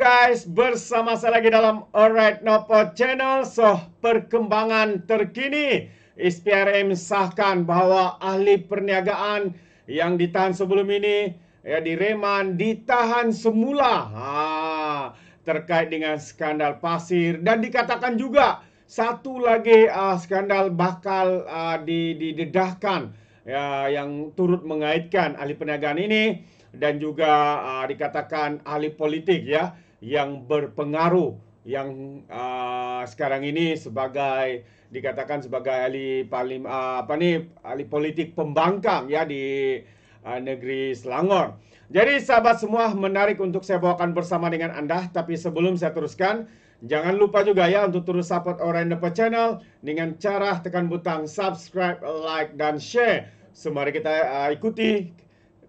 guys, bersama saya lagi dalam Alright Nopo Channel. Perkembangan terkini, SPRM sahkan bahwa ahli perniagaan yang ditahan sebelum ini di Reman ditahan semula terkait dengan skandal pasir, dan dikatakan juga satu lagi skandal bakal didedahkan yang turut mengaitkan ahli perniagaan ini. Dan juga dikatakan ahli politik yang berpengaruh, yang sekarang ini dikatakan sebagai ahli ahli politik pembangkang di negeri Selangor. Jadi sahabat semua, menarik untuk saya bawakan bersama dengan Anda. Tapi sebelum saya teruskan, jangan lupa juga untuk terus support Alright Nopo Channel dengan cara tekan butang subscribe, like, dan share. Mari kita ikuti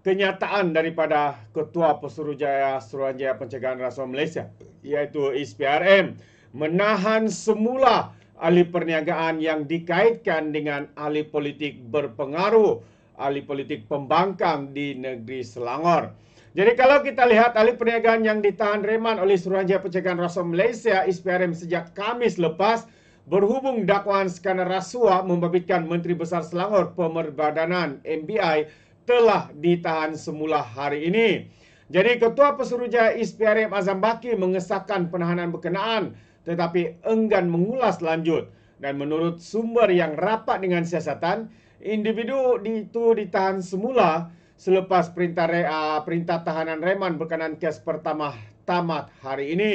kenyataan daripada Ketua Suruhanjaya Pencegahan Rasuah Malaysia, yaitu SPRM, menahan semula ahli perniagaan yang dikaitkan dengan ahli politik berpengaruh, ahli politik pembangkang di negeri Selangor. Jadi kalau kita lihat ahli perniagaan yang ditahan reman oleh Suruhanjaya Pencegahan Rasuah Malaysia, SPRM, sejak Khamis lepas, berhubung dakwaan skandal rasuah membabitkan Menteri Besar Selangor Pemerbadanan MBI telah ditahan semula hari ini. Jadi Ketua Pesuruhjaya SPRM Azam Baki mengesahkan penahanan berkenaan, tetapi enggan mengulas lanjut. Dan menurut sumber yang rapat dengan siasatan, individu itu ditahan semula selepas perintah tahanan reman berkenaan kes pertama tamat hari ini.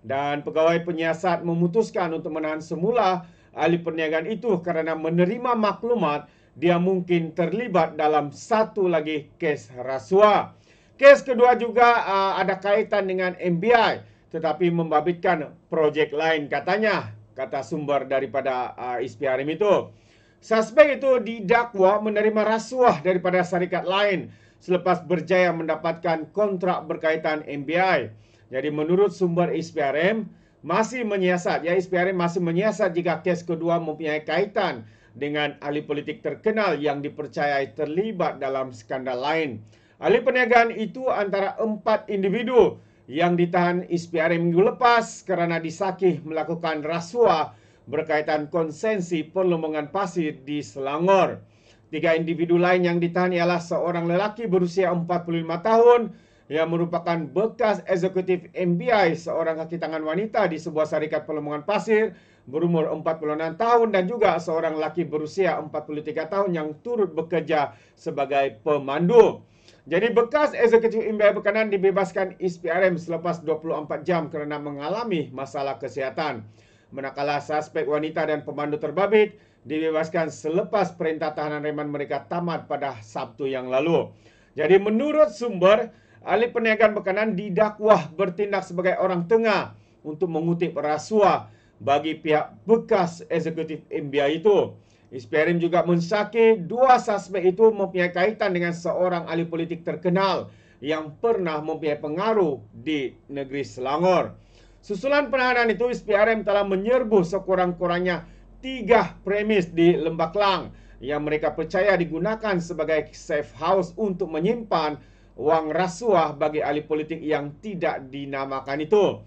Dan pegawai penyiasat memutuskan untuk menahan semula ahli perniagaan itu kerana menerima maklumat dia mungkin terlibat dalam satu lagi kes rasuah. Kes kedua juga ada kaitan dengan MBI, tetapi membabitkan projek lain katanya, kata sumber daripada SPRM itu. Suspek itu didakwa menerima rasuah daripada syarikat lain selepas berjaya mendapatkan kontrak berkaitan MBI. Jadi menurut sumber SPRM masih menyiasat, SPRM masih menyiasat jika kes kedua mempunyai kaitan dengan ahli politik terkenal yang dipercayai terlibat dalam skandal lain. Ahli perniagaan itu antara 4 individu yang ditahan SPRM minggu lepas kerana disakih melakukan rasuah berkaitan konsensi perlumbungan pasir di Selangor. 3 individu lain yang ditahan ialah seorang lelaki berusia 45 tahun yang merupakan bekas eksekutif MBI, seorang kaki tangan wanita di sebuah syarikat perlumbungan pasir berumur 46 tahun, dan juga seorang lelaki berusia 43 tahun yang turut bekerja sebagai pemandu. Jadi bekas eksekutif MBI berkenaan dibebaskan SPRM selepas 24 jam kerana mengalami masalah kesihatan. Manakala suspek wanita dan pemandu terbabit dibebaskan selepas perintah tahanan reman mereka tamat pada Sabtu yang lalu. Jadi menurut sumber, ahli perniagaan berkenaan didakwah bertindak sebagai orang tengah untuk mengutip rasuah bagi pihak bekas eksekutif MBI itu. SPRM juga mensyaki 2 suspek itu mempunyai kaitan dengan seorang ahli politik terkenal yang pernah mempunyai pengaruh di negeri Selangor. Susulan penahanan itu, SPRM telah menyerbu sekurang-kurangnya 3 premis di Lembah Kelang yang mereka percaya digunakan sebagai safe house untuk menyimpan wang rasuah bagi ahli politik yang tidak dinamakan itu.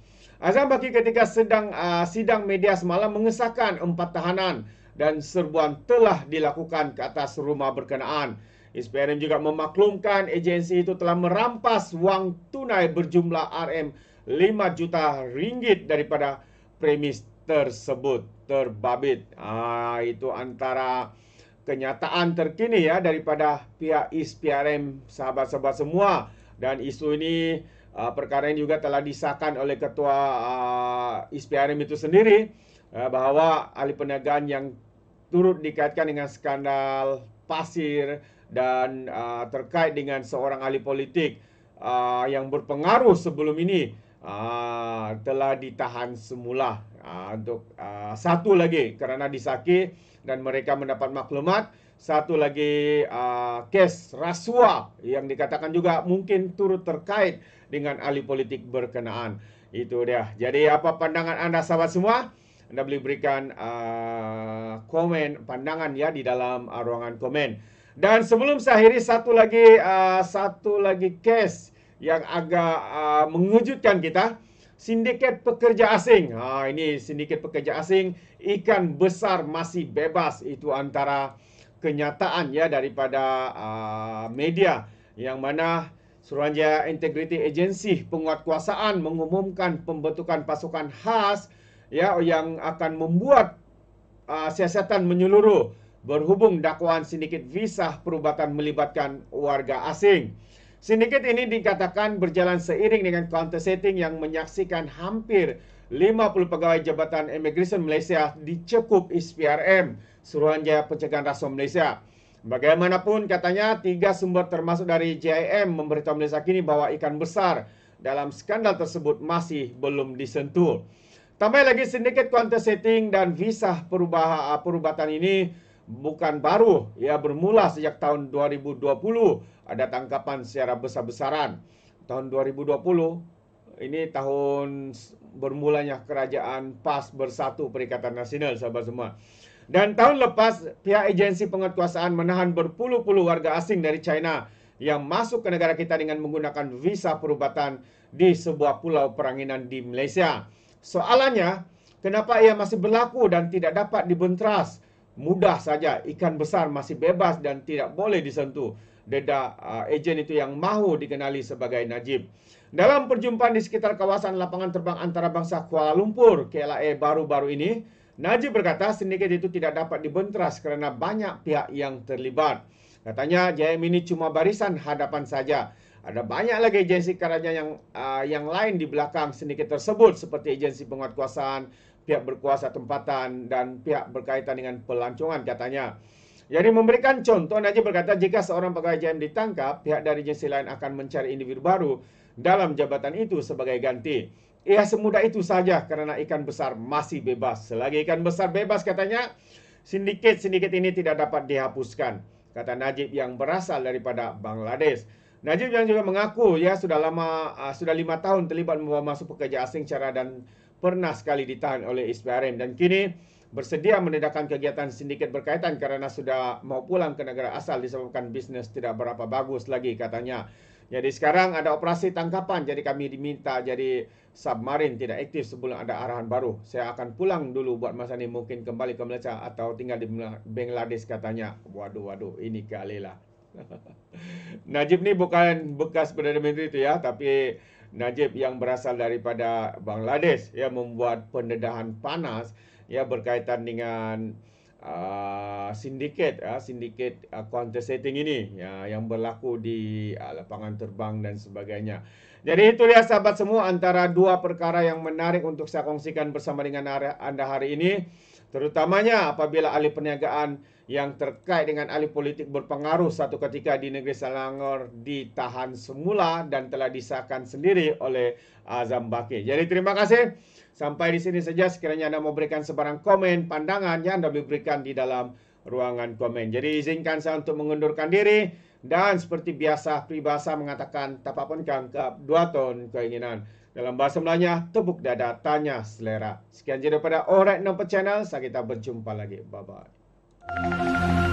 Azam Baki ketika sedang sidang media semalam mengesahkan 4 tahanan dan serbuan telah dilakukan ke atas rumah berkenaan. SPRM juga memaklumkan agensi itu telah merampas wang tunai berjumlah RM5 juta ringgit daripada premis tersebut terbabit. Itu antara kenyataan terkini daripada pihak SPRM, sahabat-sahabat semua. Dan isu ini, perkara ini juga telah disahkan oleh Ketua SPRM itu sendiri, bahawa ahli perniagaan yang turut dikaitkan dengan skandal pasir dan terkait dengan seorang ahli politik yang berpengaruh sebelum ini telah ditahan semula. Untuk satu lagi kerana disakih dan mereka mendapat maklumat, satu lagi kes rasuah yang dikatakan juga mungkin turut terkait dengan ahli politik berkenaan. Itu dia. Jadi apa pandangan anda sahabat semua? Anda boleh berikan komen, pandangan di dalam ruangan komen. Dan sebelum saya akhiri, satu lagi kes yang agak mengejutkan kita. sindiket pekerja asing. Ini sindiket pekerja asing, ikan besar masih bebas. Itu antara kenyataan ya daripada media yang mana Suruhanjaya Integrity Agency Penguatkuasaan mengumumkan pembentukan pasukan khas ya yang akan membuat siasatan menyeluruh berhubung dakwaan sindiket visa perubatan melibatkan warga asing. Sindiket ini dikatakan berjalan seiring dengan counter setting yang menyaksikan hampir 50 pegawai Jabatan Imigresen Malaysia dicekup SPRM, Suruhanjaya Pencegahan Rasuah Malaysia. Bagaimanapun katanya 3 sumber termasuk dari JIM memberitahu Malaysia kini bahawa ikan besar dalam skandal tersebut masih belum disentuh. Tambah lagi sindiket counter setting dan visa perubatan ini bukan baru, ia bermula sejak tahun 2020 ada tangkapan secara besar-besaran. Tahun 2020 ini tahun bermulanya kerajaan PAS Bersatu Perikatan Nasional sahabat semua. Dan tahun lepas pihak agensi penguatkuasaan menahan berpuluh-puluh warga asing dari China yang masuk ke negara kita dengan menggunakan visa perubatan di sebuah pulau peranginan di Malaysia. Soalannya, kenapa ia masih berlaku dan tidak dapat dibentras? Mudah saja, ikan besar masih bebas dan tidak boleh disentuh. Dedah ejen itu yang mahu dikenali sebagai Najib. Dalam perjumpaan di sekitar kawasan lapangan terbang antarabangsa Kuala Lumpur, KLIA baru-baru ini, Najib berkata sindiket itu tidak dapat dibentras kerana banyak pihak yang terlibat. Katanya JIM ini cuma barisan hadapan saja. Ada banyak lagi agensi kerajaan yang lain di belakang sindiket tersebut seperti agensi penguatkuasaan, pihak berkuasa tempatan dan pihak berkaitan dengan pelancongan katanya. Jadi memberikan contoh, Najib berkata jika seorang pegawai JIM ditangkap, pihak dari agensi lain akan mencari individu baru dalam jabatan itu sebagai ganti. Ia semudah itu saja kerana ikan besar masih bebas. Selagi ikan besar bebas katanya, sindiket-sindiket ini tidak dapat dihapuskan. Kata Najib yang berasal daripada Bangladesh. Najib yang juga mengaku ya sudah 5 tahun terlibat membawa masuk pekerja asing cara dan pernah sekali ditahan oleh SPRM dan kini bersedia mendedahkan kegiatan sindiket berkaitan kerana sudah mau pulang ke negara asal disebabkan bisnes tidak berapa bagus lagi katanya. Jadi sekarang ada operasi tangkapan, jadi kami diminta jadi submarin tidak aktif sebelum ada arahan baru. Saya akan pulang dulu buat masa ini, mungkin kembali ke Malaysia atau tinggal di Bangladesh katanya. Waduh, ini kali lah. Najib ni bukan bekas Perdana Menteri itu ya, tapi Najib yang berasal daripada Bangladesh ya membuat pendedahan panas ya berkaitan dengan sindiket counter setting ini ya yang berlaku di lapangan terbang dan sebagainya. Jadi itu dia sahabat semua antara dua perkara yang menarik untuk saya kongsikan bersama dengan anda hari ini, terutamanya apabila ahli perniagaan yang terkait dengan ahli politik berpengaruh satu ketika di negeri Selangor ditahan semula dan telah disahkan sendiri oleh Azam Baki. Jadi terima kasih. Sampai di sini saja. Sekiranya anda mau berikan sebarang komen, pandangan yang anda boleh berikan di dalam ruangan komen. Jadi izinkan saya untuk mengundurkan diri. Dan seperti biasa, peribahasa mengatakan, tapak pun kangkap, 2 ton keinginan. Dalam bahasa Melayunya, tepuk dada, tanya selera. Sekian jadi daripada Alright Nampak Channel. Saya kita berjumpa lagi. Bye-bye.